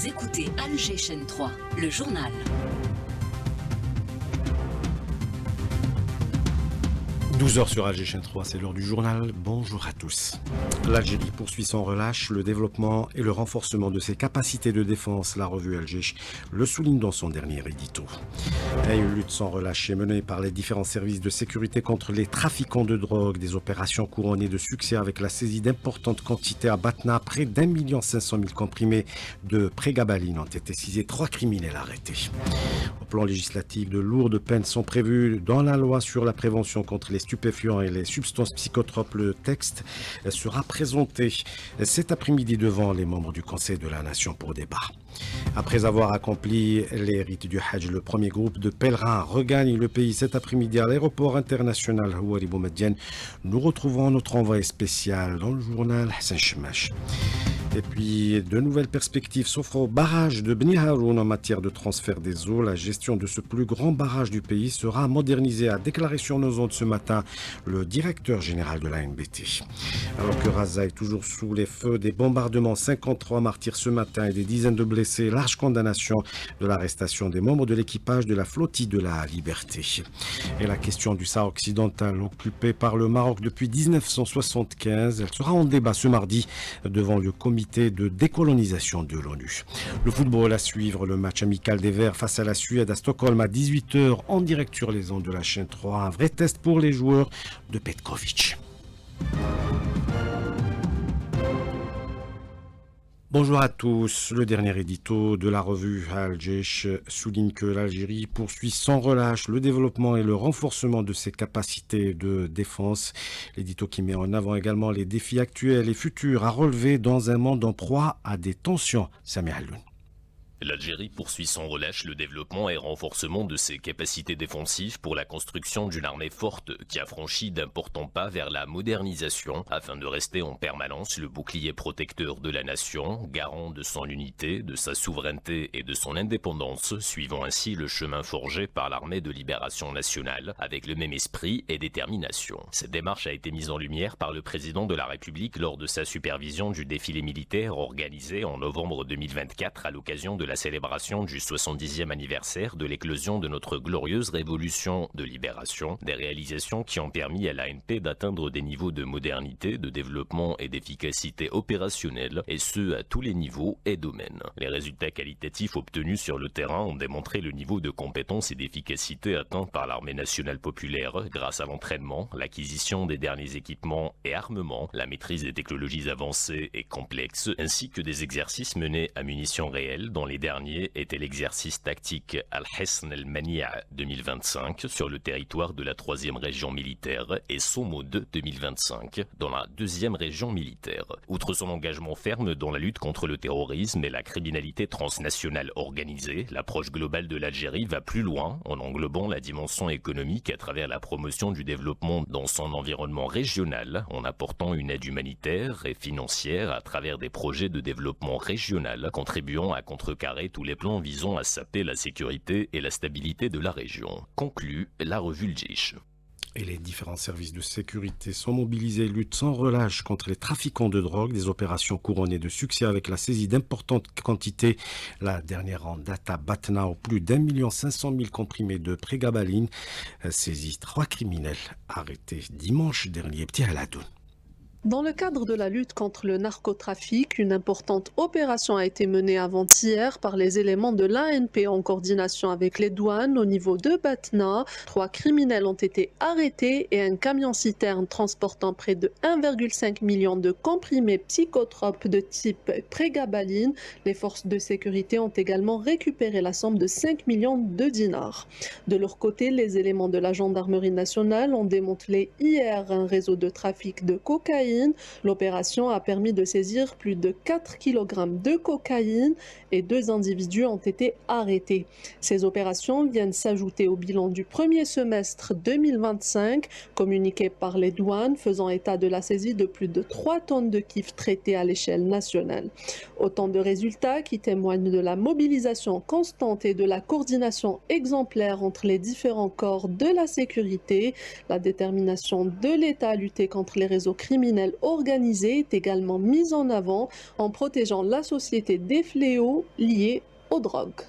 Vous écoutez Alger Chaîne 3, le journal. 12h sur Alger Chaîne 3, c'est l'heure du journal. Bonjour à tous. L'Algérie poursuit sans relâche le développement et le renforcement de ses capacités de défense. La revue Alger le souligne dans son dernier édito. Et une lutte sans relâche est menée par les différents services de sécurité contre les trafiquants de drogue. Des opérations couronnées de succès avec la saisie d'importantes quantités à Batna. Près d'1,5 million comprimés de prégabalines ont été saisis. 3 criminels arrêtés. Au plan législatif, de lourdes peines sont prévues dans la loi sur la prévention contre les stupéfiants et les substances psychotropes. Le texte sera présenté cet après-midi devant les membres du Conseil de la Nation pour débat. Après avoir accompli les rites du Hajj, le premier groupe de pèlerins regagne le pays cet après-midi à l'aéroport international Houari Boumediene. Nous retrouvons notre envoyé spécial dans le journal Hassan Chemache. Et puis, de nouvelles perspectives s'offrent au barrage de Beni Haroun en matière de transfert des eaux. La gestion de ce plus grand barrage du pays sera modernisée, a déclaré sur nos ondes ce matin le directeur général de l'ANBT. Alors que Raza est toujours sous les feux des bombardements, 53 martyrs ce matin et des dizaines de blessés, large condamnation de l'arrestation des membres de l'équipage de la flottille de la Liberté. Et la question du Sahara occidental occupé par le Maroc depuis 1975, elle sera en débat ce mardi devant le comité de décolonisation de l'ONU. Le football à suivre, le match amical des Verts face à la Suède à Stockholm à 18h en direct sur les ondes de la chaîne 3. Un vrai test pour les joueurs de Petkovic. Bonjour à tous. Le dernier édito de la revue Alger souligne que l'Algérie poursuit sans relâche le développement et le renforcement de ses capacités de défense. L'édito qui met en avant également les défis actuels et futurs à relever dans un monde en proie à des tensions. Samir Alloun. L'Algérie poursuit sans relâche le développement et renforcement de ses capacités défensives pour la construction d'une armée forte qui a franchi d'importants pas vers la modernisation afin de rester en permanence le bouclier protecteur de la nation, garant de son unité, de sa souveraineté et de son indépendance, suivant ainsi le chemin forgé par l'armée de libération nationale avec le même esprit et détermination. Cette démarche a été mise en lumière par le président de la République lors de sa supervision du défilé militaire organisé en novembre 2024 à l'occasion de la célébration du 70e anniversaire de l'éclosion de notre glorieuse révolution de libération, des réalisations qui ont permis à l'ANP d'atteindre des niveaux de modernité, de développement et d'efficacité opérationnelle, et ce à tous les niveaux et domaines. Les résultats qualitatifs obtenus sur le terrain ont démontré le niveau de compétence et d'efficacité atteint par l'armée nationale populaire grâce à l'entraînement, l'acquisition des derniers équipements et armements, la maîtrise des technologies avancées et complexes, ainsi que des exercices menés à munitions réelles dont les dernier était l'exercice tactique Al-Hisn al-Mania 2025 sur le territoire de la 3e région militaire et Somoud 2025 dans la 2e région militaire. Outre son engagement ferme dans la lutte contre le terrorisme et la criminalité transnationale organisée, l'approche globale de l'Algérie va plus loin en englobant la dimension économique à travers la promotion du développement dans son environnement régional, en apportant une aide humanitaire et financière à travers des projets de développement régional contribuant à contrecarrer tous les plans visant à saper la sécurité et la stabilité de la région. Conclut la revue L'Jish. Et les différents services de sécurité sont mobilisés et luttent sans relâche contre les trafiquants de drogue. Des opérations couronnées de succès avec la saisie d'importantes quantités. La dernière en date à Batna, au plus d'1,5 million comprimés de prégabalines. Saisie 3 criminels arrêtés dimanche dernier. Petit Aladoun. Dans le cadre de la lutte contre le narcotrafic, une importante opération a été menée avant-hier par les éléments de l'ANP en coordination avec les douanes au niveau de Batna. 3 criminels ont été arrêtés et un camion-citerne transportant près de 1,5 million de comprimés psychotropes de type prégabaline. Les forces de sécurité ont également récupéré la somme de 5 millions de dinars. De leur côté, les éléments de la gendarmerie nationale ont démantelé hier un réseau de trafic de cocaïne. L'opération a permis de saisir plus de 4 kg de cocaïne et 2 individus ont été arrêtés. Ces opérations viennent s'ajouter au bilan du premier semestre 2025, communiqué par les douanes, faisant état de la saisie de plus de 3 tonnes de kiff traités à l'échelle nationale. Autant de résultats qui témoignent de la mobilisation constante et de la coordination exemplaire entre les différents corps de la sécurité, la détermination de l'État à lutter contre les réseaux criminels criminel organisé est également mis en avant en protégeant la société des fléaux liés aux drogues.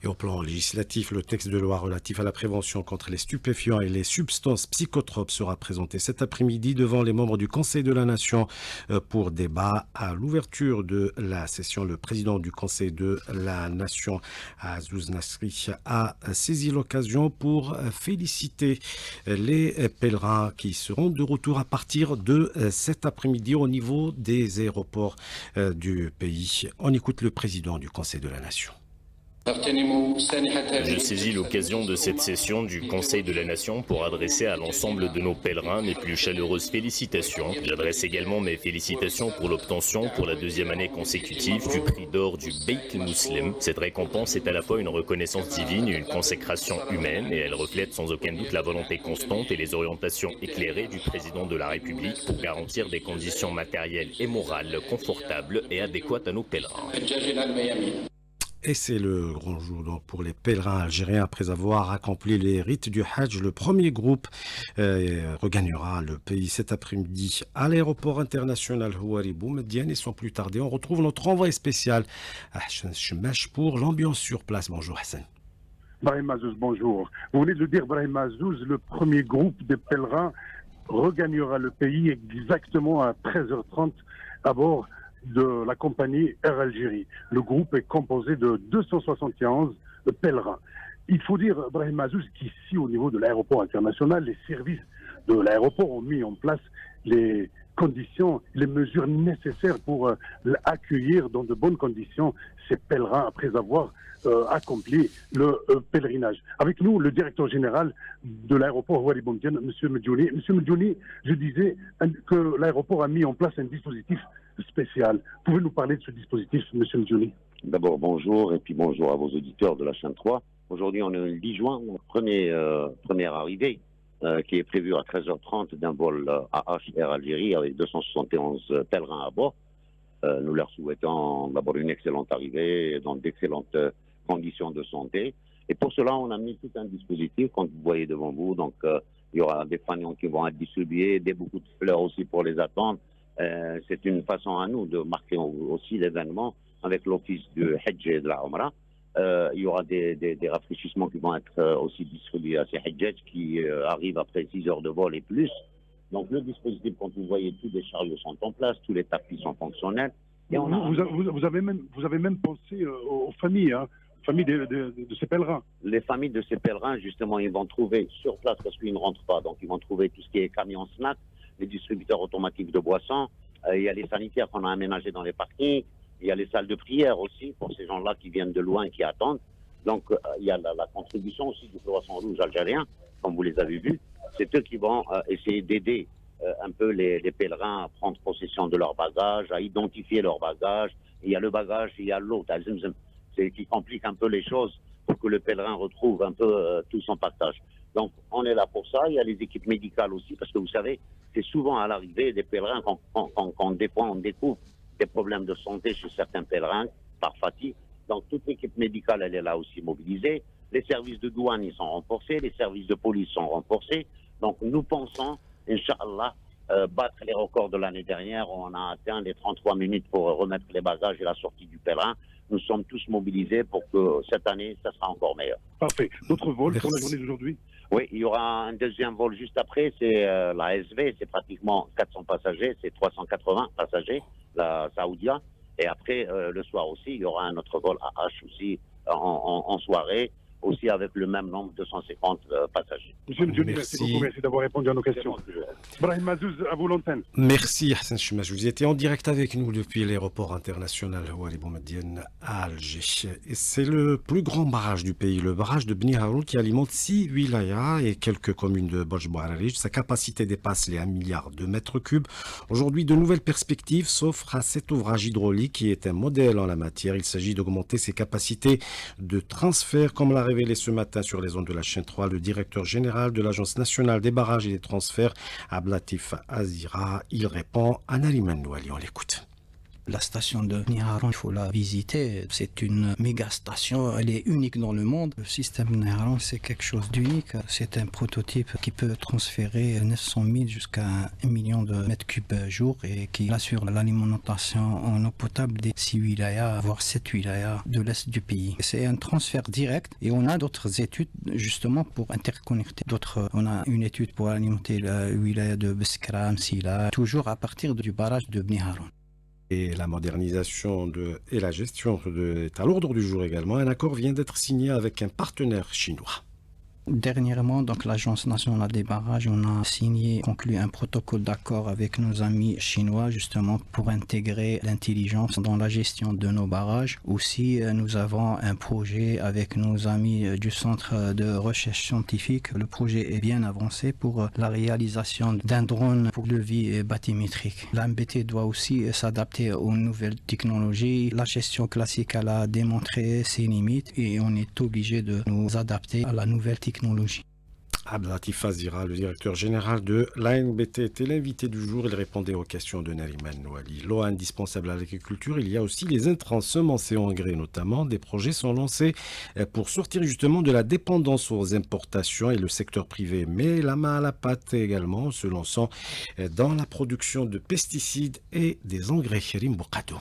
Et au plan législatif, le texte de loi relatif à la prévention contre les stupéfiants et les substances psychotropes sera présenté cet après-midi devant les membres du Conseil de la Nation pour débat. À l'ouverture de la session, le président du Conseil de la Nation, Azouz Nasri, a saisi l'occasion pour féliciter les pèlerins qui seront de retour à partir de cet après-midi au niveau des aéroports du pays. On écoute le président du Conseil de la Nation. Je saisis l'occasion de cette session du Conseil de la Nation pour adresser à l'ensemble de nos pèlerins mes plus chaleureuses félicitations. J'adresse également mes félicitations pour l'obtention pour la deuxième année consécutive du prix d'or du Beit Muslim. Cette récompense est à la fois une reconnaissance divine et une consécration humaine et elle reflète sans aucun doute la volonté constante et les orientations éclairées du président de la République pour garantir des conditions matérielles et morales confortables et adéquates à nos pèlerins. Et c'est le grand jour donc, pour les pèlerins algériens. Après avoir accompli les rites du Hajj, le premier groupe regagnera le pays cet après-midi à l'aéroport international Houari Boumediene. Et sans plus tarder, on retrouve notre envoyé spécial Hassan Chemash pour l'ambiance sur place. Bonjour Hassan. Brahim Azouz, bonjour. Vous venez de le dire, Brahim Azouz, le premier groupe de pèlerins regagnera le pays exactement à 13h30 à bord de la compagnie Air Algérie. Le groupe est composé de 271 pèlerins. Il faut dire, Brahim Azouz, qu'ici, au niveau de l'aéroport international, les services de l'aéroport ont mis en place les conditions, les mesures nécessaires pour accueillir dans de bonnes conditions ces pèlerins après avoir accompli le pèlerinage. Avec nous, le directeur général de l'aéroport Houari Boumediene, M. Medjouni. M. Medjouni, je disais que l'aéroport a mis en place un dispositif spécial. Pouvez-vous nous parler de ce dispositif, M. Medjouni? D'abord, bonjour, et puis bonjour à vos auditeurs de la chaîne 3. Aujourd'hui, on est le 10 juin, première arrivée qui est prévue à 13h30 d'un vol AH Air Algérie avec 271 pèlerins à bord. Nous leur souhaitons d'abord une excellente arrivée dans d'excellentes conditions de santé. Et pour cela, on a mis tout un dispositif, comme vous voyez devant vous. Donc, il y aura des fanions qui vont être distribués, beaucoup de fleurs aussi pour les attendre. C'est une façon à nous de marquer aussi l'événement avec l'office du Hajj et de la Umrah. Il y aura des rafraîchissements qui vont être aussi distribués à ces Hajjaj qui arrivent après 6 heures de vol et plus. Donc le dispositif, quand vous voyez, tous les chariots sont en place, tous les tapis sont fonctionnels. Et vous avez même pensé aux familles, hein, familles de ces pèlerins. Les familles de ces pèlerins, justement, ils vont trouver sur place, parce qu'ils ne rentrent pas, donc ils vont trouver tout ce qui est camion snack, les distributeurs automatiques de boissons, il y a les sanitaires qu'on a aménagés dans les parkings, il y a les salles de prière aussi pour ces gens-là qui viennent de loin, qui attendent. Donc il y a la contribution aussi du Croissant Rouge algérien, comme vous les avez vus. C'est eux qui vont essayer d'aider un peu les pèlerins à prendre possession de leur bagage, à identifier leur bagage. Il y a le bagage, il y a l'autre, c'est qui complique un peu les choses pour que le pèlerin retrouve un peu tout son partage. Donc on est là pour ça. Il y a les équipes médicales aussi, parce que vous savez, c'est souvent à l'arrivée des pèlerins qu'on découvre des problèmes de santé chez certains pèlerins par fatigue. Donc toute l'équipe médicale, elle est là aussi mobilisée. Les services de douane, ils sont renforcés. Les services de police sont renforcés. Donc nous pensons, Inch'Allah, battre les records de l'année dernière. On a atteint les 33 minutes pour remettre les bagages et la sortie du pèlerin. Nous sommes tous mobilisés pour que cette année, ça sera encore meilleur. Parfait. D'autres vols pour la journée d'aujourd'hui? Oui, il y aura un deuxième vol juste après. C'est la SV. C'est pratiquement 400 passagers. C'est 380 passagers, la Saoudia. Et après, le soir aussi, il y aura un autre vol AH aussi en soirée, aussi avec le même nombre de 250 passagers. Monsieur Medjouni, merci beaucoup, merci d'avoir répondu à nos questions. Brahim Azouz, à vous l'antenne. Merci Hassan Chemash. Vous étiez en direct avec nous depuis l'aéroport international Houari Boumediene à Alger. Et c'est le plus grand barrage du pays, le barrage de Bni Haroun, qui alimente 6 wilayas et quelques communes de Bodj Bouararij. Sa capacité dépasse les 1 milliard de mètres cubes. Aujourd'hui, de nouvelles perspectives s'offrent à cet ouvrage hydraulique qui est un modèle en la matière. Il s'agit d'augmenter ses capacités de transfert, comme l'a révélé ce matin sur les ondes de la chaîne 3 le directeur général de l'Agence nationale des barrages et des transferts, Ablatif Azira. Il répond à Nariman Nouali. On l'écoute. La station de Bni-Haroun, il faut la visiter. C'est une méga station, elle est unique dans le monde. Le système Bni-Haroun, c'est quelque chose d'unique. C'est un prototype qui peut transférer 900 000 jusqu'à 1 million de mètres cubes jour et qui assure l'alimentation en eau potable des 6 wilayas, voire 7 wilayas de l'est du pays. C'est un transfert direct et on a d'autres études justement pour interconnecter d'autres. On a une étude pour alimenter la wilaya de Beskram, Sila, toujours à partir du barrage de Bni-Haroun. Et la modernisation et la gestion est à l'ordre du jour également. Un accord vient d'être signé avec un partenaire chinois. Dernièrement, donc l'Agence nationale des barrages, on a conclu un protocole d'accord avec nos amis chinois justement pour intégrer l'intelligence dans la gestion de nos barrages. Aussi, nous avons un projet avec nos amis du Centre de recherche scientifique. Le projet est bien avancé pour la réalisation d'un drone pour levis bathymétrique. L'AMBT doit aussi s'adapter aux nouvelles technologies. La gestion classique elle a démontré ses limites et on est obligé de nous adapter à la nouvelle technologie. Abdelatif Fazira, le directeur général de l'ANBT, était l'invité du jour. Il répondait aux questions de Nariman Nouali. L'eau indispensable à l'agriculture, il y a aussi les intrants, semences et engrais notamment. Des projets sont lancés pour sortir justement de la dépendance aux importations et le secteur privé met la main à la pâte également, se lançant dans la production de pesticides et des engrais. Rimbokado.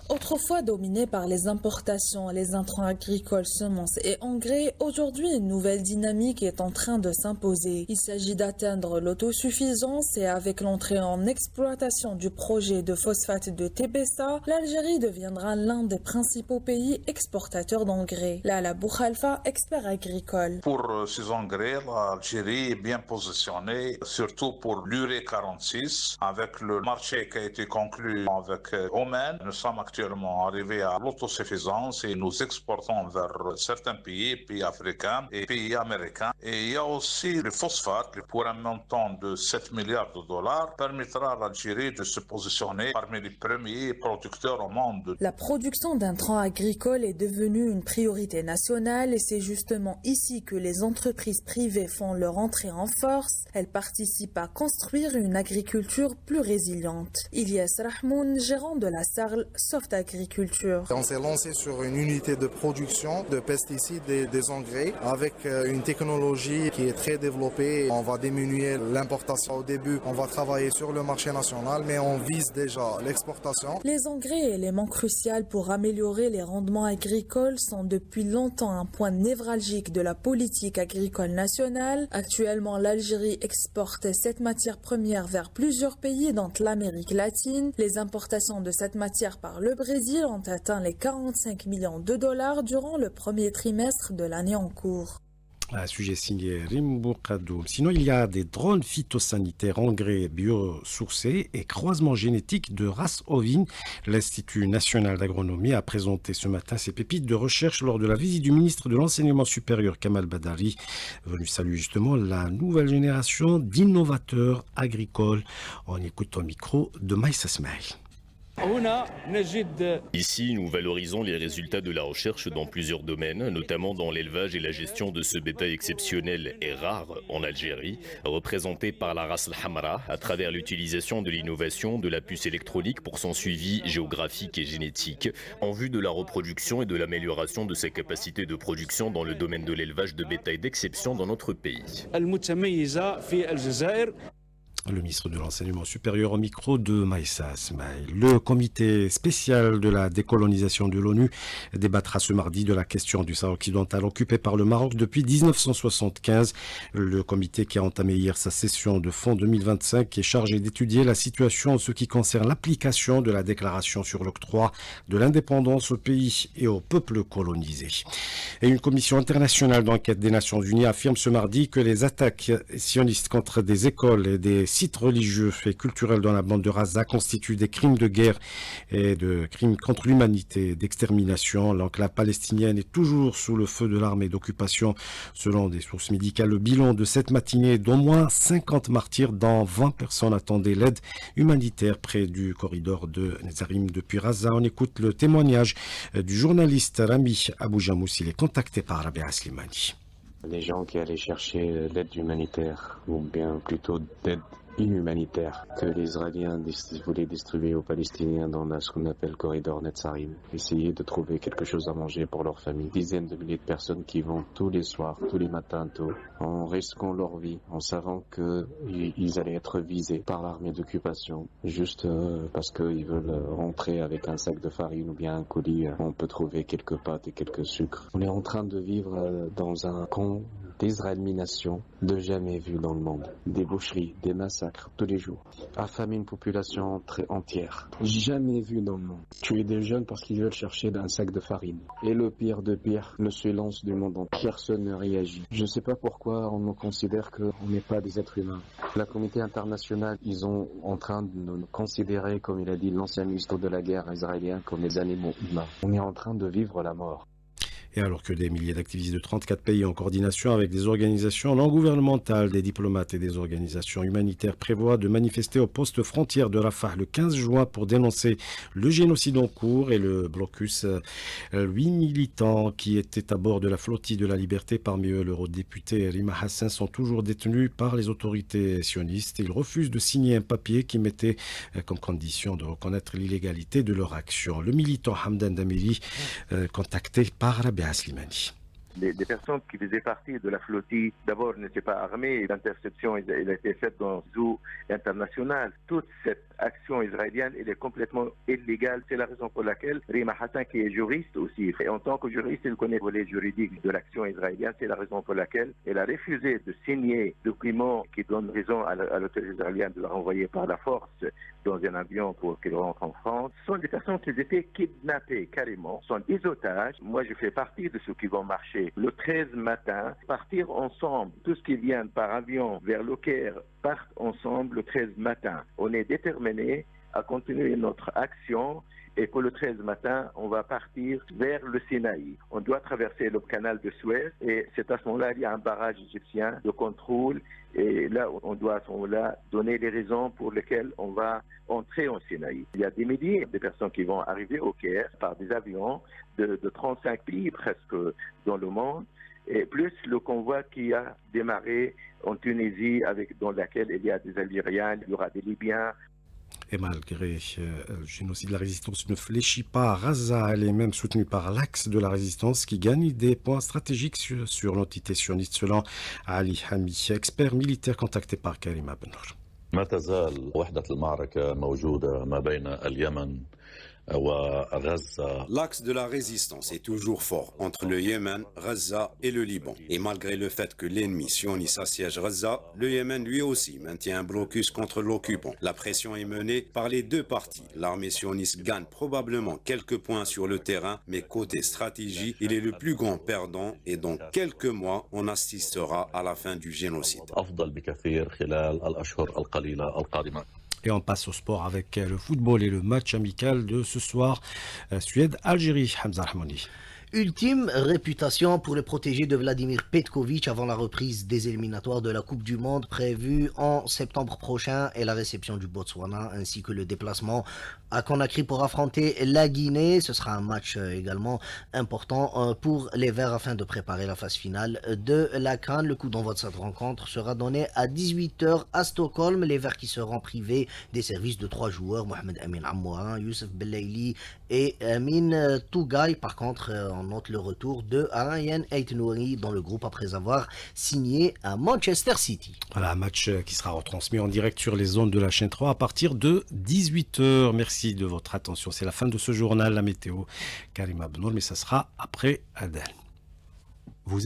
Autrefois dominé par les importations, les intrants agricoles, semences et engrais, aujourd'hui une nouvelle dynamique est en train de s'imposer. Il s'agit d'atteindre l'autosuffisance et avec l'entrée en exploitation du projet de phosphate de Tébessa, l'Algérie deviendra l'un des principaux pays exportateurs d'engrais. Lala Boukhalfa, expert agricole. Pour ces engrais, l'Algérie est bien positionnée, surtout pour l'urée 46, avec le marché qui a été conclu avec Oman. Nous sommes actuellement arrivés à l'autosuffisance et nous exportons vers certains pays africains et pays américains. Et il y a aussi le phosphate, pour un montant de 7 milliards de dollars, permettra à l'Algérie de se positionner parmi les premiers producteurs au monde. La production d'intrants agricoles est devenue une priorité nationale et c'est justement ici que les entreprises privées font leur entrée en force. Elles participent à construire une agriculture plus résiliente. Ilyas Rahmoun, gérant de la Sarl Soft Agriculture. On s'est lancé sur une unité de production de pesticides et des engrais avec une technologie qui est très développée. On va diminuer l'importation au début. On va travailler sur le marché national, mais on vise déjà l'exportation. Les engrais, élément crucial pour améliorer les rendements agricoles, sont depuis longtemps un point névralgique de la politique agricole nationale. Actuellement, l'Algérie exporte cette matière première vers plusieurs pays dans l'Amérique latine. Les importations de cette matière par le Brésil ont atteint les 45 millions de dollars durant le premier trimestre de l'année en cours. Un sujet signé Rimbokado. Sinon, il y a des drones phytosanitaires, engrais biosourcés et croisements génétiques de races ovines. L'Institut national d'agronomie a présenté ce matin ses pépites de recherche lors de la visite du ministre de l'Enseignement supérieur Kamal Badari, venu saluer justement la nouvelle génération d'innovateurs agricoles. On écoute au micro de Maïssa Smail. Ici, nous valorisons les résultats de la recherche dans plusieurs domaines, notamment dans l'élevage et la gestion de ce bétail exceptionnel et rare en Algérie, représenté par la race Hamra, à travers l'utilisation de l'innovation de la puce électronique pour son suivi géographique et génétique, en vue de la reproduction et de l'amélioration de ses capacités de production dans le domaine de l'élevage de bétail d'exception dans notre pays. Le ministre de l'Enseignement supérieur au micro de Maïssa Smail. Le comité spécial de la décolonisation de l'ONU débattra ce mardi de la question du Sahara occidental occupé par le Maroc depuis 1975. Le comité qui a entamé hier sa session de fond 2025 est chargé d'étudier la situation en ce qui concerne l'application de la déclaration sur l'octroi de l'indépendance au pays et au peuple colonisé. Et une commission internationale d'enquête des Nations Unies affirme ce mardi que les attaques sionistes contre des écoles et des sites religieux et culturels dans la bande de Gaza constituent des crimes de guerre et de crimes contre l'humanité, d'extermination. L'enclave palestinienne est toujours sous le feu de l'armée d'occupation. Selon des sources médicales, le bilan de cette matinée est d'au moins 50 martyrs, dont 20 personnes attendaient l'aide humanitaire près du corridor de Nezarim depuis Gaza. On écoute le témoignage du journaliste Rami Aboujamous. Il est contacté par Rabia Slimani. Les gens qui allaient chercher l'aide humanitaire, ou bien plutôt d'aide inhumanitaire que les Israéliens voulaient distribuer aux Palestiniens dans ce qu'on appelle le corridor Netzarim. Essayer de trouver quelque chose à manger pour leur famille. Dizaines de milliers de personnes qui vont tous les soirs, tous les matins tôt, en risquant leur vie, en savant qu'ils allaient être visés par l'armée d'occupation, juste parce qu'ils veulent rentrer avec un sac de farine ou bien un colis. On peut trouver quelques pâtes et quelques sucres. On est en train de vivre dans un camp d'israélisation de jamais vu dans le monde. Des boucheries, des massacres tous les jours. Affamer une population entière. Jamais vu dans le monde. Tuer des jeunes parce qu'ils veulent chercher un sac de farine. Et le pire de pire, le silence du monde entier. Personne ne réagit. Je ne sais pas pourquoi on nous considère qu'on n'est pas des êtres humains. La communauté internationale, ils sont en train de nous considérer, comme il a dit l'ancien ministre de la guerre israélien, comme des animaux humains. On est en train de vivre la mort. Et alors que des milliers d'activistes de 34 pays en coordination avec des organisations non gouvernementales, des diplomates et des organisations humanitaires prévoient de manifester au poste frontière de Rafah le 15 juin pour dénoncer le génocide en cours et le blocus. 8 militants qui étaient à bord de la flottille de la liberté, parmi eux l'eurodéputé Rima Hassan, sont toujours détenus par les autorités sionistes. Ils refusent de signer un papier qui mettait comme condition de reconnaître l'illégalité de leur action. Le militant Hamdan Damiri, contacté par Rabia Slimani. Des personnes qui faisaient partie de la flottille, d'abord n'étaient pas armées. L'interception a été faite dans les eaux internationales. Toute cette action israélienne, elle est complètement illégale. C'est la raison pour laquelle Rima Hassan, qui est juriste aussi, et en tant que juriste, il connaît le volet juridique de l'action israélienne. C'est la raison pour laquelle elle a refusé de signer documents qui donnent raison à l'autorité israélienne de la renvoyer par la force dans un avion pour qu'il rentre en France. Ce sont des personnes qui étaient kidnappées carrément, ce sont des otages. Moi, je fais partie de ceux qui vont marcher le 13 matin, partir ensemble. Tous qui viennent par avion vers le Caire partent ensemble le 13 matin. On est déterminés à continuer notre action et pour le 13 matin, on va partir vers le Sinaï. On doit traverser le canal de Suez et c'est à ce moment-là il y a un barrage égyptien de contrôle et là on doit à ce moment-là donner les raisons pour lesquelles on va entrer en Sinaï. Il y a des milliers de personnes qui vont arriver au Caire par des avions de 35 pays presque dans le monde et plus le convoi qui a démarré en Tunisie dans laquelle il y a des Algériens, il y aura des Libyens. Et malgré le génocide, la résistance ne fléchit pas. Raza, elle est même soutenue par l'Axe de la résistance qui gagne des points stratégiques sur l'entité sioniste, selon Ali Hami, expert militaire contacté par Karim Abnour. ما تزال وحدة المعركة موجودة ما بين اليمن L'axe de la résistance est toujours fort entre le Yémen, Gaza et le Liban. Et malgré le fait que l'ennemi sioniste assiège Gaza, le Yémen lui aussi maintient un blocus contre l'occupant. La pression est menée par les deux parties. L'armée sioniste gagne probablement quelques points sur le terrain, mais côté stratégie, il est le plus grand perdant et dans quelques mois, on assistera à la fin du génocide. Et on passe au sport avec le football et le match amical de ce soir. Suède-Algérie, Hamza Rahmani. Ultime réputation pour le protégé de Vladimir Petkovic avant la reprise des éliminatoires de la Coupe du Monde prévue en septembre prochain et la réception du Botswana ainsi que le déplacement à Conakry pour affronter la Guinée. Ce sera un match également important pour les Verts afin de préparer la phase finale de la CAN. Le coup d'envoi de cette rencontre sera donné à 18h à Stockholm. Les Verts qui seront privés des services de 3 joueurs, Mohamed Amin Amouarin, Youssef Belaili et Amin Tougaï. Par contre, on note le retour de Ryan Aït-Nouri dans le groupe après avoir signé à Manchester City. Voilà, un match qui sera retransmis en direct sur les ondes de la chaîne 3 à partir de 18h. Merci de votre attention. C'est la fin de ce journal, la météo. Karim Abnour, mais ça sera après Adel.